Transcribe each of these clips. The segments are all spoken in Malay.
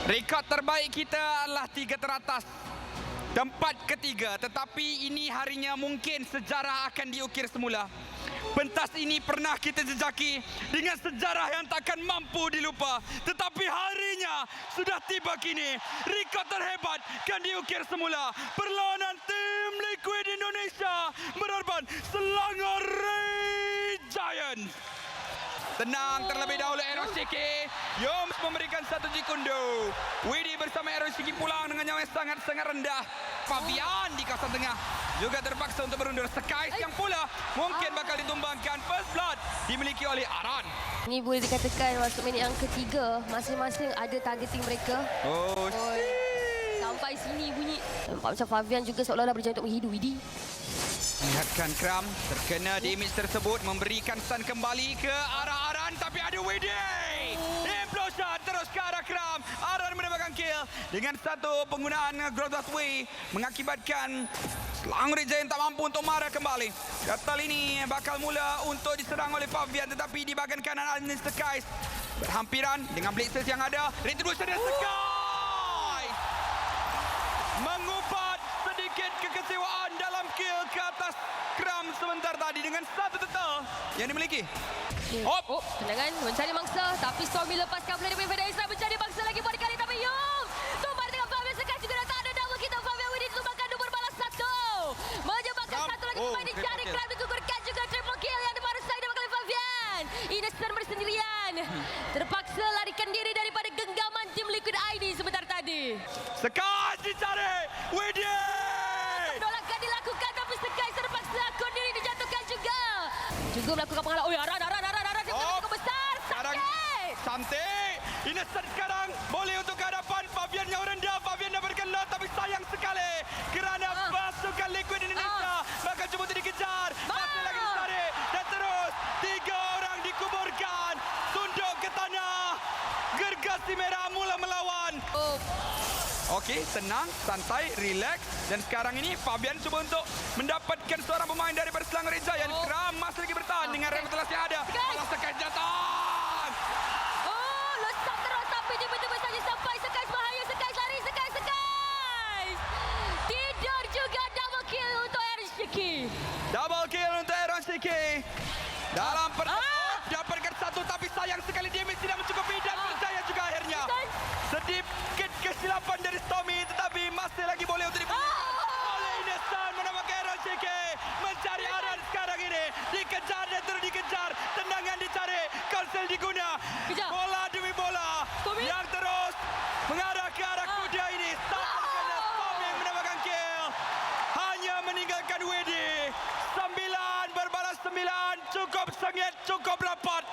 Rekod terbaik kita adalah 3 teratas. Tempat ketiga, tetapi ini harinya mungkin sejarah akan diukir semula. Pentas ini pernah kita jejaki dengan sejarah yang takkan mampu dilupa. Tetapi harinya sudah tiba kini. Rekod terhebat akan diukir semula. Perlawanan tim Liquid Indonesia berhadapan Selangor Red Giants. Tenang terlebih dahulu ROCK. Yoms memberikan satu jikundo. Widi bersama ROCK pulang dengan nyawa yang sangat-sangat rendah. Fabian di kawasan tengah juga terpaksa untuk berundur. Skies yang pula mungkin bakal ditumbangkan. First blood dimiliki oleh Aran. Ini boleh dikatakan masuk minit yang ketiga. Masing-masing ada targeting mereka. Oh, Sampai sini bunyi. Nampak macam Fabian juga seolah-olah berjaya untuk menghidu Widi. lihatkan Kram terkena damage tersebut, memberikan stun kembali ke arah Aran, tapi ada Widi. Implosion terus ke arah Kram. Aran mendapatkan kill dengan satu penggunaan Growth Way mengakibatkan Selangor Red Giants tak mampu untuk marah kembali. Kali ini bakal mula untuk diserang oleh Fabian, tetapi di bahagian kanan ada Mr. Skies berhampiran dengan Blazers yang ada. Retribution dan Skies mengubat sedikit kekecewaan dalam kill ke atas Kram sebentar tadi dengan satu total yang dimiliki. Oh, tendangan mencari mangsa, tapi Stormy lepaskan play daripada Israel, mencari mangsa lagi pada kali, tapi Yum tumpah dengan Fabian. Sekarang juga dah tak ada double kita. Fabian Widi ditumbangkan nomor balas satu, menyebabkan satu lagi pemain dicari. Kram digugurkan juga triple kill yang baru saja didapat oleh Fabian. Innocent bersendirian terpaksa larikan diri daripada genggaman tim Liquid ID sebentar tadi. Sekarang dicari Widi. Penolakan dilakukan, tapi Sekai terpaksa akun diri dijatuhkan juga. Juga melakukan penghalang. Oh, Aran cukup besar. Sakit. Cantik. Innocent sekarang boleh untuk ke hadapan. Fabian yang rendah. Fabian dapatkan lot, tapi sayang sekali kerana pasukan Liquid Indonesia bakal cuba untuk dikejar. Masih lagi dicari dan terus 3 orang dikuburkan. Tunduk ke tanah. Gergasi merah mula melawan. Okey, tenang, santai, relax. Dan sekarang ini Fabian cuba untuk mendapatkan seorang pemain daripada Selangor Red Giants. Kram masih lagi bertahan dengan revitalisasi yang ada. Malah Sekai datang. Oh, lesak terus, tapi tiba-tiba saja sampai Sekai. Bahaya, Sekai lari, Sekai. Tidur juga, double kill untuk Aaron Shiki. Double kill untuk Aaron Shiki. Dalam dapatkan satu, tapi sayang sekali damage tidak mencukupi dan percaya juga akhirnya. Sedikit kesilapan dari Stormy, tetapi masih lagi boleh untuk dipilih oleh Innocent menambahkan Aaron Shiki. Mencari Aran sekarang ini. Dikejar dan terus dikejar. Tendangan dicari. Konsel diguna. Bola demi bola. Yang terus mengarah ke arah kuda ini. Stormy mendapatkan kill. Hanya meninggalkan Widi. 9 berbalas 9. Cukup sengit, cukup rapat.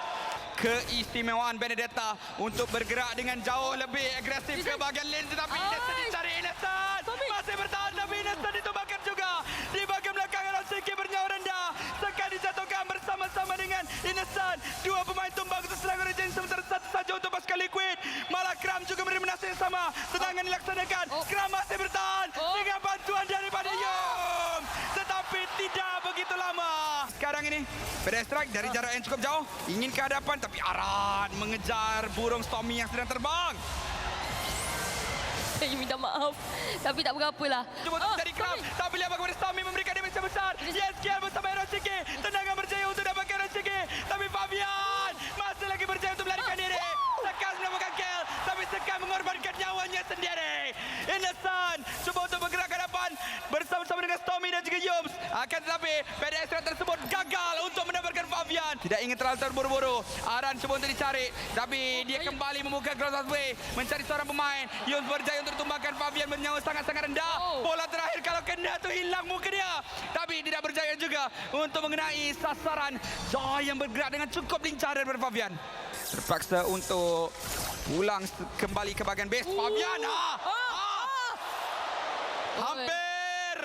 Keistimewaan Benedetta untuk bergerak dengan jauh lebih agresif ke bahagian lane, tetapi Innocent dicari. Innocent masih bertahan, tapi Innocent ditumbangkan juga di bahagian belakang. Rosiki bernyawa rendah. Sekarang dijatuhkan bersama-sama dengan Innocent. 2 pemain tumbang untuk Selangor Red Giants, sementara satu saja untuk pasukan Liquid. Malah Kram juga menerima nasib yang sama. Tendangan dilaksanakan. Kram masih bertahan dengan bantuan daripada Yum, tetapi tidak begitu lama. Sekarang ini pedal strike dari jarak yang cukup jauh, ingin ke hadapan, tapi Aran mengejar burung Stormy yang sedang terbang. Saya minta maaf, tapi tak berapa lah. Cuba untuk mencari Kram, tapi lihat bagaimana Stormy memberikan damage yang besar. Yes, kill bersama Aaron Shiki. Tendangan berjaya untuk dapatkan Aaron Shiki, tapi Fabian masih lagi berjaya untuk melarikan diri. Sekas mendapatkan kill, tapi Sekas mengorbankan nyawanya sendiri. Innocent cuba untuk bergerak ke hadapan bersama-sama dengan Stormy dan juga Yums. Akan tetapi PDS tersebut gagal untuk mendapatkan Fabian. Tidak ingin terlalu terburu-buru. Aran cuba untuk dicari, tapi dia kembali membuka Growth Way, mencari seorang pemain. Yums berjaya untuk tumbangkan Fabian bernyawa sangat-sangat rendah. Bola terakhir kalau kena tu hilang muka dia, tapi tidak berjaya juga untuk mengenai sasaran. Joy yang bergerak dengan cukup lincah daripada Fabian. Terpaksa untuk pulang kembali ke bahagian base. Fabian hampir.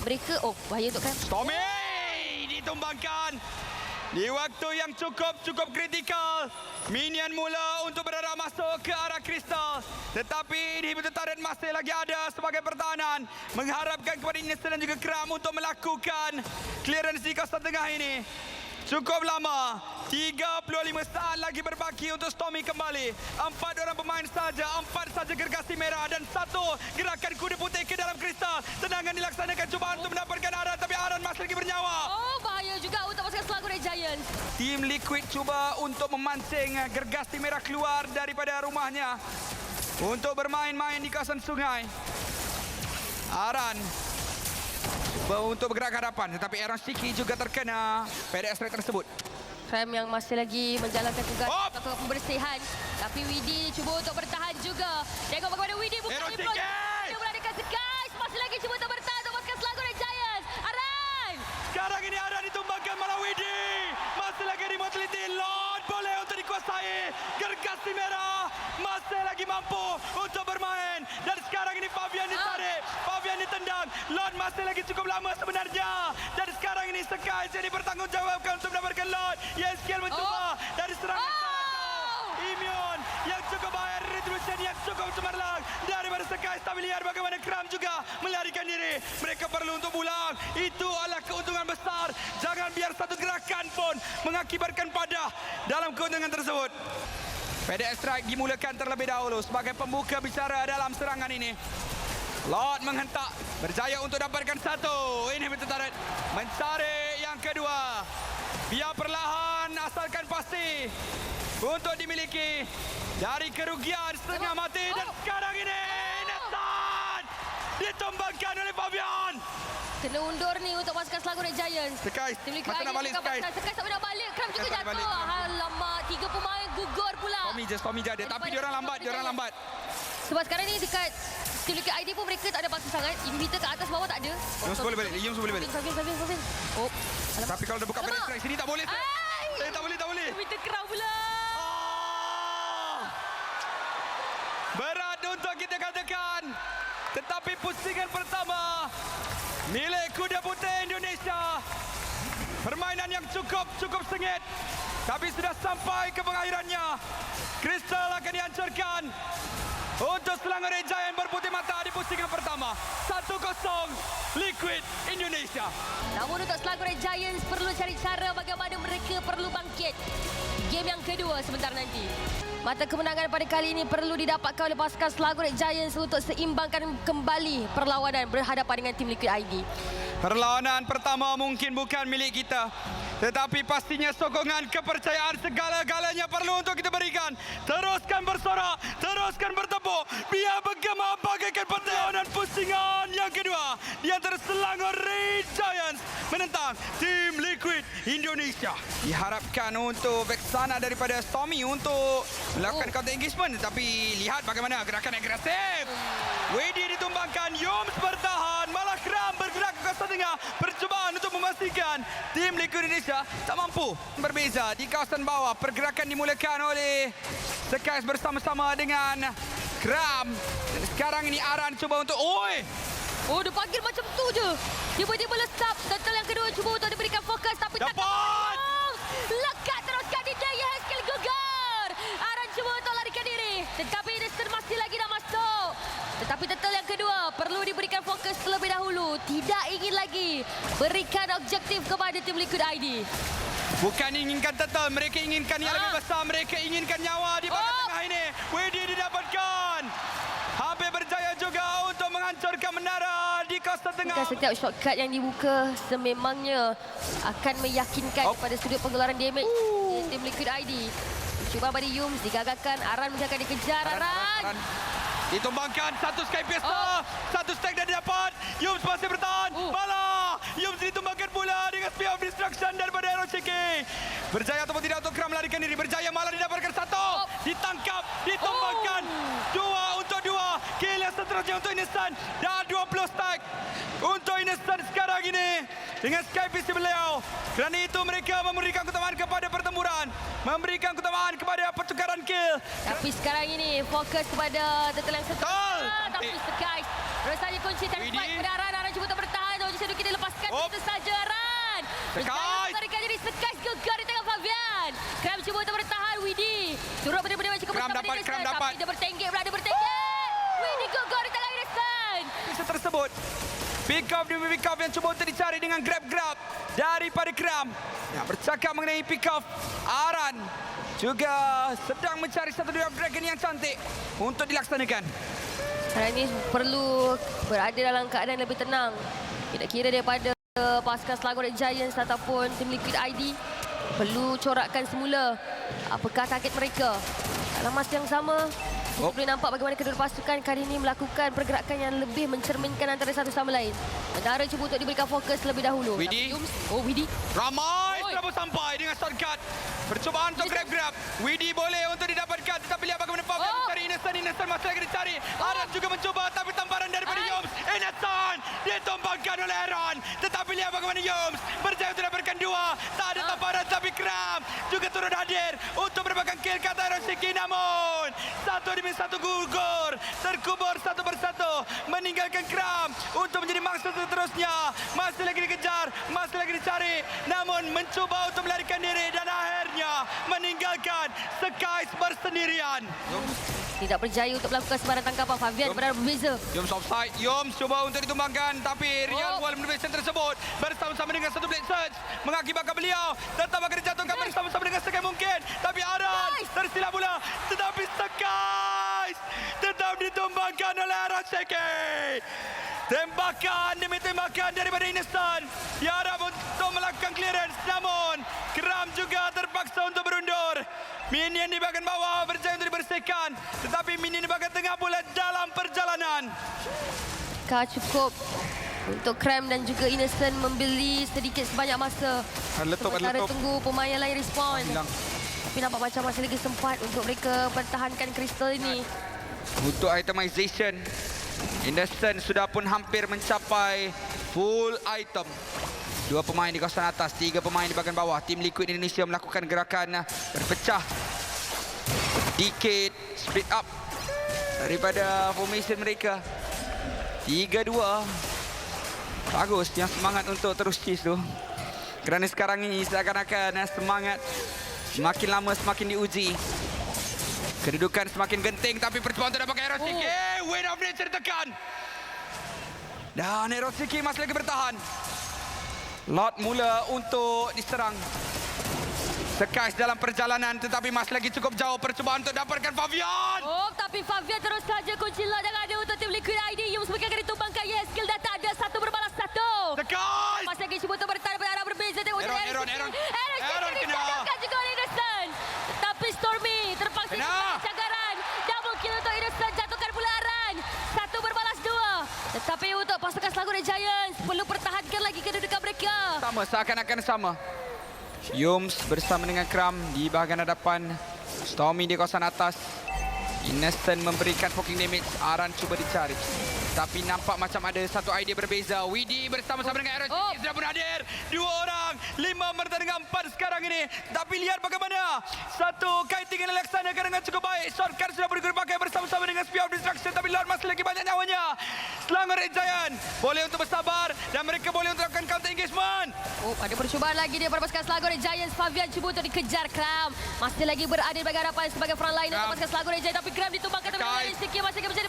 Mereka, bahaya untuk Kram. Stormy ditumbangkan di waktu yang cukup kritikal. Minion mula untuk bergerak masuk ke arah kristal, tetapi di betul turret masih lagi ada sebagai pertahanan, mengharapkan kepada Innocent dan juga Kram untuk melakukan clearance di kawasan tengah ini. Cukup lama, 35 saat lagi berbaki untuk Stormy kembali. 4 orang pemain saja, 4 gergasi merah dan satu gerakan kuda putih ke dalam kristal. Tendangan dilaksanakan cubaan untuk mendapatkan Aran, tapi Aran masih lagi bernyawa. Oh, bahaya juga untuk pasukan Selangor Red Giants. Tim Liquid cuba untuk memancing gergasi merah keluar daripada rumahnya untuk bermain-main di kawasan sungai. Aran cuba untuk bergerak ke hadapan, tetapi Aaron Shiki juga terkena pada strike tersebut. Krem yang masih lagi menjalankan tugas Hop! untuk pembersihan. Tapi Widi cuba untuk bertahan juga. Tengok bagaimana Widi buka Aaron approach. Shiki! Dia melarikan Skies. Masih lagi cuba untuk bertahan untuk pasukan Selangor Red Giants. Aran! Sekarang ini Aran ditumbangkan malah Widi. Masih lagi remote teliti. Lord boleh untuk dikuasai. Gergasi merah masih lagi mampu untuk bermain. Dan sekarang ini Fabian ditarik. Fabian ditendang. Lord masih lagi cukup lama sebenarnya. Dan sekarang ini Skies yang dipertanggungjawabkan untuk mendapatkan Lord. Yeskiel mencuba dari serangan. Immune yang cukup baik, retribution yang cukup cemerlang daripada Skies. Tapi lihat bagaimana Kram juga melarikan diri. Mereka perlu untuk pulang. Itu adalah keuntungan besar. Jangan biar satu gerakan pun mengakibatkan padah dalam keuntungan tersebut. PDS Strike dimulakan terlebih dahulu sebagai pembuka bicara dalam serangan ini. Lord menghentak, berjaya untuk dapatkan satu. Ini betul tarik. Mencari yang kedua. Biar perlahan asalkan pasti untuk dimiliki dari kerugian setengah mati. Dan sekarang ini Inesan ditumbangkan oleh Fabian. Kena undur ni untuk pasukan Selangor Red Giants. Skies, Tim masa nak balik Skies? Skies tak boleh nak balik. Kram juga Skies tak boleh jatuh. balik. Alamak, 3 pemain gugur pula. Tommy je ada. Tapi diorang lambat. Sebab sekarang ni dekat Tim Liquid ID pun mereka tak ada paksa sangat. Inhibitor ke atas bawah tak ada. Yums boleh balik. Fabian. Oh. Tapi kalau dah buka PDS Strike sini tak boleh. Ai! Tak boleh. Inhibitor kerang pula. Berat untuk kita katakan. Tetapi pusingan pertama milik Kuda Putih Indonesia. Permainan yang cukup sengit. Tapi sudah sampai ke pengakhirannya. Kristal akan dihancurkan. Untuk Selangor Red Giants berputih mata di pusingan pertama. 1-0 Liquid Indonesia. Namun untuk Selangor Red Giants perlu cari cara bagaimana mereka perlu bangkit. Game yang kedua sebentar nanti. Mata kemenangan pada kali ini perlu didapatkan oleh pasukan Selangor Red Giants untuk seimbangkan kembali perlawanan berhadapan dengan tim Liquid ID. Perlawanan pertama mungkin bukan milik kita. Tetapi pastinya sokongan, kepercayaan segala-galanya perlu untuk kita berikan. Teruskan bersorak, teruskan bertepuk. Biar bergema bagaikan perlawanan pusingan yang kedua di antara Selangor Red Giants menentang tim Liquid Indonesia. Diharapkan untuk backsana daripada Stormy untuk melakukan counter engagement. Tapi lihat bagaimana gerakan agresif. Wedi ditumbangkan, Yums bertahan. Malah Kram bergerak ke kawasan tengah. Percubaan untuk memastikan tim Liquid Indonesia tak mampu berbeza. Di kawasan bawah, pergerakan dimulakan oleh Skies bersama-sama dengan Kram. Dan sekarang ini Aran cuba untuk... Oh, dia panggil macam tu je. Tiba-tiba lesap. Turtle yang kedua cuba untuk diberikan fokus. Tapi tak dapat! Lekat teruskan di Daya Haskell gugur. Aran cuba untuk larikan diri. Tetapi Innocent masih lagi nak masuk. Tetapi Turtle yang kedua perlu diberikan fokus terlebih dahulu. Tidak ingin lagi berikan objektif kepada tim Liquid ID. Bukan inginkan Turtle, mereka inginkan yang lebih besar. Mereka inginkan nyawa di bahagian tengah ini. Wedi didapatkan. Hampir berjaya juga untuk menghancurkan menara di kawasan tengah. Setiap shortcut yang dibuka sememangnya akan meyakinkan kepada sudut pengeluaran damage tim Liquid ID. Cuba bagi Yums digagalkan. Aran mungkin akan dikejar. Aran. Ditumbangkan satu Sky Pesta. Satu stack dah didapat. Yums masih bertahan. Malah Yums ditumbangkan pula dengan Spear of Destruction daripada Aaron Shiki. Berjaya ataupun tidak untuk Kram melarikan diri. Berjaya malah didapatkan satu. Ditangkap. Ditumbangkan. Dua untuk dua. Kill yang seterusnya untuk Innocent. Dan 20 stack untuk Innocent sekarang ini. Dengan Sky Pesta beliau. Kerana itu mereka memberikan keutamaan kepada pertempuran. Memberikan keutamaan kepada pertukaran kill. Tapi sekarang ini fokus kepada Turtle yang satu. Tapi Skies terus saja kunci dan fight kepada Aran. Aran cuba untuk bertahan. Oji Seduki dilepaskan begitu saja Aran. Berjaya melarikan diri. Skies gegar di tengah Fabian. Kram cuba untuk bertahan. Widi turut benar-benar cukup bersama dapat, Innocent. Kram dapat. Tapi dia bertenggek pula. Dia bertenggek. Widi gegar di tengah Innocent. Tersebut pick up demi pick up yang cuba untuk dicari dengan grab daripada Kram. Yang bercakap mengenai pick up, Aran juga sedang mencari satu dua dragon yang cantik untuk dilaksanakan. Sekarang ni perlu berada dalam keadaan lebih tenang. Tidak kira daripada pasukan Selangor Red Giants ataupun tim Liquid ID, perlu corakkan semula apakah target mereka. Dalam masa yang sama, kita boleh nampak bagaimana kedua pasukan kali ini melakukan pergerakan yang lebih mencerminkan antara satu sama lain. Bendara cuba untuk diberikan fokus lebih dahulu. Widi. Widi. Ramai sudah pun sampai dengan shortcut. Percubaan untuk grab-grab. Widi boleh untuk didapatkan. Tetapi lihat bagaimana Fabian mencari Innocent. Innocent masih lagi dicari. Aaron juga mencuba. Tapi tamparan daripada Yoms. Innocent ditumbangkan oleh Aaron. Tetapi lihat bagaimana Yoms berjaya untuk dapatkan dua. Tak ada tamparan. Tapi Kram juga turut hadir untuk merupakan kill kata Aaron Siki. Namun satu demi satu gugur. Terkubur satu persatu. Meninggalkan Kram untuk menjadi mangsa seterusnya. Masih lagi dikejar. Masih lagi dicari. Namun mencuba untuk melarikan diri. Dan akhirnya meninggalkan Skies bersendirian. Tidak berjaya untuk melakukan sebarang tangkapan. Fabian berada berbeza. Yoms offside. Yoms cuba untuk ditumbangkan. Tapi Real Wall Motivation tersebut bersama-sama dengan satu blade surge mengakibatkan beliau tetap akan dijatuhkan bersama-sama dengan Skies mungkin. Tapi Aaron tersilap pula. Tetapi Skies tetap ditumbangkan oleh Aaron Seki. Tembakan demi tembakan daripada Innocent. Diharap untuk melakukan clearance. Namun Kram juga terpaksa untuk berundur. Minion di bahagian bawah berjaya untuk dibersihkan. Tetapi Minion di bahagian tengah pula dalam perjalanan. Cukup untuk Kram dan juga Innocent membeli sedikit sebanyak masa. Sementara tunggu pemain yang lain respon. Tapi nampak macam masih lagi sempat untuk mereka pertahankan kristal ini. Untuk itemization, Innocent sudah pun hampir mencapai full item. Dua pemain di kawasan atas, tiga pemain di bahagian bawah. Tim Liquid Indonesia melakukan gerakan berpecah. Decade split up daripada formation mereka. 3-2. Bagus yang semangat untuk terus chase tu. Kerana sekarang ini seakan-akan semangat semakin lama semakin diuji. Kedudukan semakin genting tapi percubaan untuk dapatkan Hero Siki. Win of Nature ditekan. Dan Hero Siki masih lagi bertahan. Lot mula untuk diserang. Skies dalam perjalanan tetapi masih lagi cukup jauh percubaan untuk dapatkan Fabian. Tapi Fabian terus saja kunci lot yang ada untuk tim Liquid ID. Yoms mungkin akan ditumbangkan. Yes, skill dah tak ada. Satu berbalas satu. Skies! Masih lagi cuba untuk bertahan pada arah berbeza. Tengok Aaron kena. juga oleh Innocent. Tapi Stormy terpaksa cagaran. Double kill untuk Innocent. Jatuhkan pula Aaron. Satu berbalas dua. Tetapi untuk pasukan Selangor Red Giants perlu pertahankan lagi kedudukan mereka. Sama, seakan-akan sama. Yoms bersama dengan Kram di bahagian hadapan. Stormy di kawasan atas. Innocent memberikan poking damage. Aran cuba dicari. Tapi nampak macam ada satu idea berbeza. Widi bersama-sama dengan Aaron Siki sudah pun hadir. Dua orang. 5 bertanding dengan 4 sekarang ini. Tapi lihat bagaimana. Satu kiting yang dilaksanakan dengan cukup baik. Shortcut sudah boleh dipakai bersama-sama dengan Spear of Destruction. Tapi Lord masih lagi banyak nyawanya. Selangor Red Giant boleh untuk bersabar. Dan mereka boleh untuk lakukan counter engagement. Ada percubaan lagi daripada pasukan Selangor Red Giants. Fabian cuba untuk dikejar Kram. Masih lagi berada di bahagian hadapan sebagai front line untuk pasukan Selangor Red Giants. Tapi Kram ditumbangkan oleh Siki. Masih lagi menjadi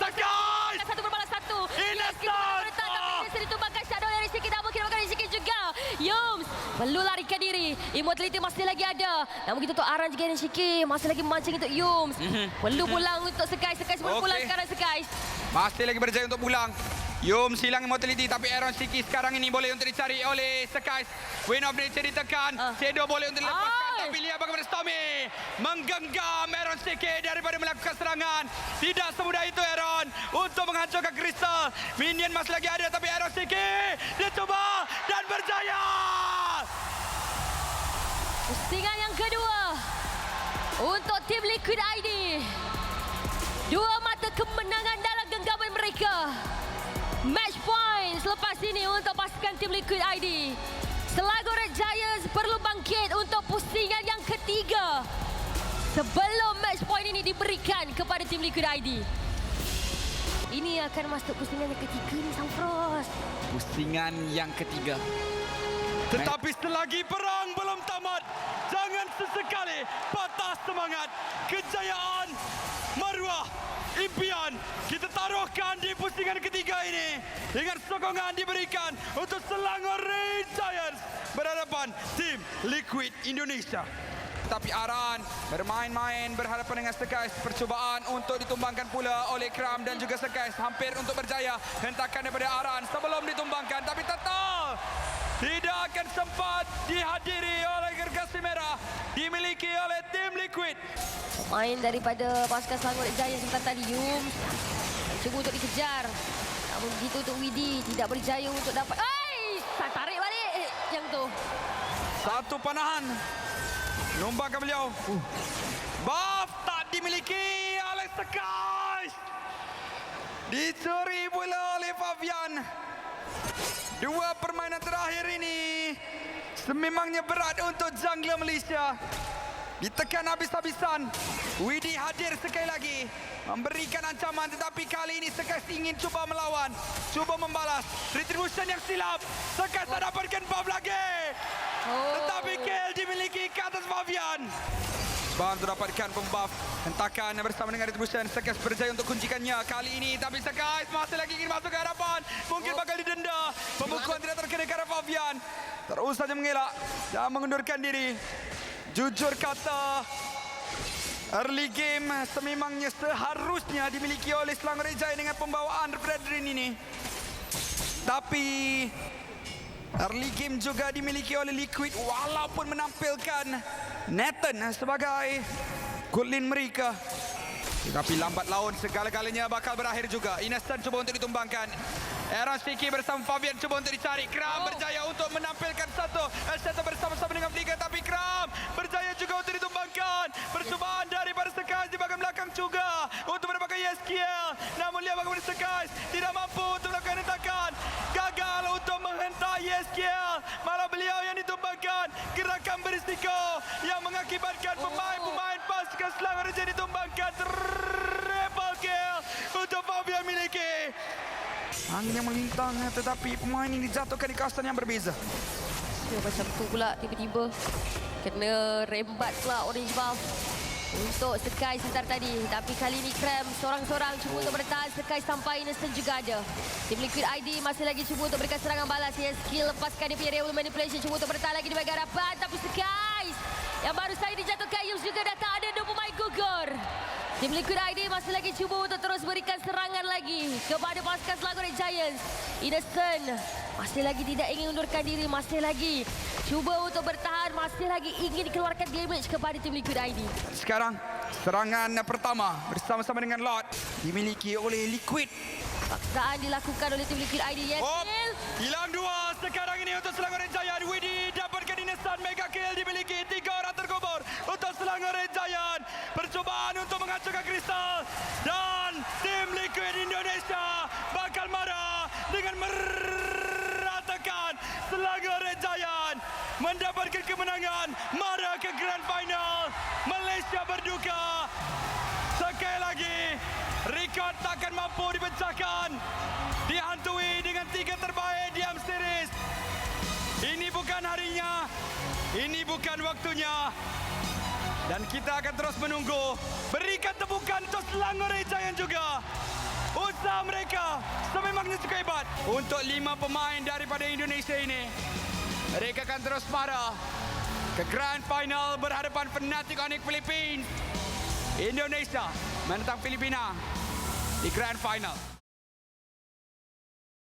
satu berbalas satu. Innocent! Tapi ditumbangkan Shadow dari Siki. Namun kira dari Siki juga. Yoms perlu larikan diri. Immortality masih lagi ada. Namun kita untuk Aran juga dan Siki. Masih lagi memancing untuk Yoms. Perlu pulang untuk Skies. Skies perlu pulang sekarang Skies. Masih lagi berjaya untuk pulang. Yoms hilang immortality tapi Aaron Siki sekarang ini boleh untuk dicari oleh Skies. Win of Nature ditekan. Shadow boleh untuk dilepaskan. Tapi lihat bagaimana Stormy menggenggam Aaron Siki daripada melakukan serangan. Tidak semudah itu Aaron untuk menghancurkan kristal. Minion masih lagi ada tapi Aaron Siki dia coba dan berjaya. Pusingan yang kedua untuk tim Liquid ID. Dua mata kemenangan dalam genggaman mereka. Match point selepas ini untuk pasukan tim Liquid ID. Selangor Red Giants perlu bangkit untuk pusingan yang ketiga sebelum match point ini diberikan kepada tim Liquid ID. Ini akan masuk pusingan yang ketiga ni, Samfros. Pusingan yang ketiga. Tetapi selagi perang belum tamat, jangan sesekali patah semangat. Kejayaan, maruah, impian kita taruhkan di pusingan ketiga ini dengan sokongan diberikan untuk Selangor Red Giants berhadapan tim Liquid Indonesia. Tetapi Aran bermain-main berhadapan dengan Sekais. Percubaan untuk ditumbangkan pula oleh Kram dan juga Sekais. Hampir untuk berjaya. Hentakan daripada Aran sebelum ditumbangkan. Tapi tetap tidak akan sempat dihadiri oleh gergasi merah. Dimiliki oleh tim Liquid. Main daripada pasukan Selangor Giants sebentar tadi, Yum. Cuba untuk dikejar. Namun begitu untuk Widi. Tidak berjaya untuk dapat... tarik balik yang tu. Satu panahan. Numbangkan beliau. Buff tak dimiliki oleh Sekais. Dicuri pula oleh Fabian. Dua permainan terakhir ini sememangnya berat untuk jungler Malaysia. Ditekan habis-habisan. Widi hadir sekali lagi. Memberikan ancaman, tetapi kali ini Sekais ingin cuba melawan. Cuba membalas. Retribution yang silap. Sekais tak dapatkan buff lagi. Tetapi kill dimiliki ke atas Fabian. Sebab untuk dapatkan pembuff. Hentakan bersama dengan Retribution. Sekais berjaya untuk kuncikannya kali ini. Tapi Sekais masih lagi ingin masuk ke hadapan. Mungkin bakal didenda. Pembukuan tidak terkena ke arah Fabian. Terus saja mengelak dan mengundurkan diri. Jujur kata, early game sememangnya seharusnya dimiliki oleh Selangor Giants dengan pembawaan Fredrin ini. Tapi early game juga dimiliki oleh Liquid walaupun menampilkan Nathan sebagai goalline mereka. Tetapi lambat laun segala-galanya bakal berakhir juga. Innocent cuba untuk ditumbangkan. Aaron Siki bersama Fabian cuba untuk dicari. Kram berjaya untuk menampilkan satu bersama-sama dengan Flicker. Tapi Kram berjaya juga untuk ditumbangkan. Percubaan daripada Sekais di bahagian belakang juga untuk mendapatkan ESKL. Namun lihat bagaimana Sekais tidak mampu untuk melakukan hentakan. Gagal untuk menghentak ESKL. Malah beliau yang ditumbangkan. Gerakan berisiko yang mengakibatkan pemain-pemain pasukan Selangor jadi ditumbangkan. Triple kill untuk Fabian miliki. Angin yang melintang tetapi pemain ini dijatuhkan di kawasan yang berbeza. Macam tu pula tiba-tiba kena rembat pula orange buff untuk Sekais sebentar tadi. Tapi kali ini Kram seorang-seorang cuba untuk bertahan. Sekais sampai Innocent juga ada. Tim Liquid ID masih lagi cuba untuk berikan serangan balas. Skill lepaskan dia punya Real Manipulation. Cuba untuk bertahan lagi di bahagian hadapan. Tapi Sekais yang baru saja dijatuhkan Yus juga dah tak ada 2 pemain gugur. Tim Liquid ID masih lagi cuba untuk terus berikan serangan lagi kepada pasukan Selangor Giants. Innocent masih lagi tidak ingin undurkan diri, masih lagi cuba untuk bertahan, masih lagi ingin dikeluarkan damage kepada tim Liquid ID. Sekarang serangan pertama bersama-sama dengan Lord dimiliki oleh Liquid. Paksaan dilakukan oleh tim Liquid ID. Yes, kill. Hilang 2 sekarang ini untuk Selangor Giants. Widi dapatkan Innocent, mega kill dimiliki. 3 orang terkubur untuk Selangor Giants. Percubaan untuk menghancurkan kristal. Dan tim Liquid Indonesia bakal marah dengan meratakan Selangor Giants mendapatkan kemenangan. Marah ke Grand Final. Malaysia berduka. Sekali lagi, rekod takkan mampu dipecahkan. Dihantui dengan 3 terbaik di AM Series. Ini bukan harinya. Ini bukan waktunya. Dan kita akan terus menunggu. Berikan tepukan untuk Selangor Giants juga. Usaha mereka sememangnya cukup hebat. Untuk 5 pemain daripada Indonesia ini, mereka akan terus marah ke Grand Final berhadapan Fnatic Onyx Philippines. Indonesia menentang Filipina di Grand Final.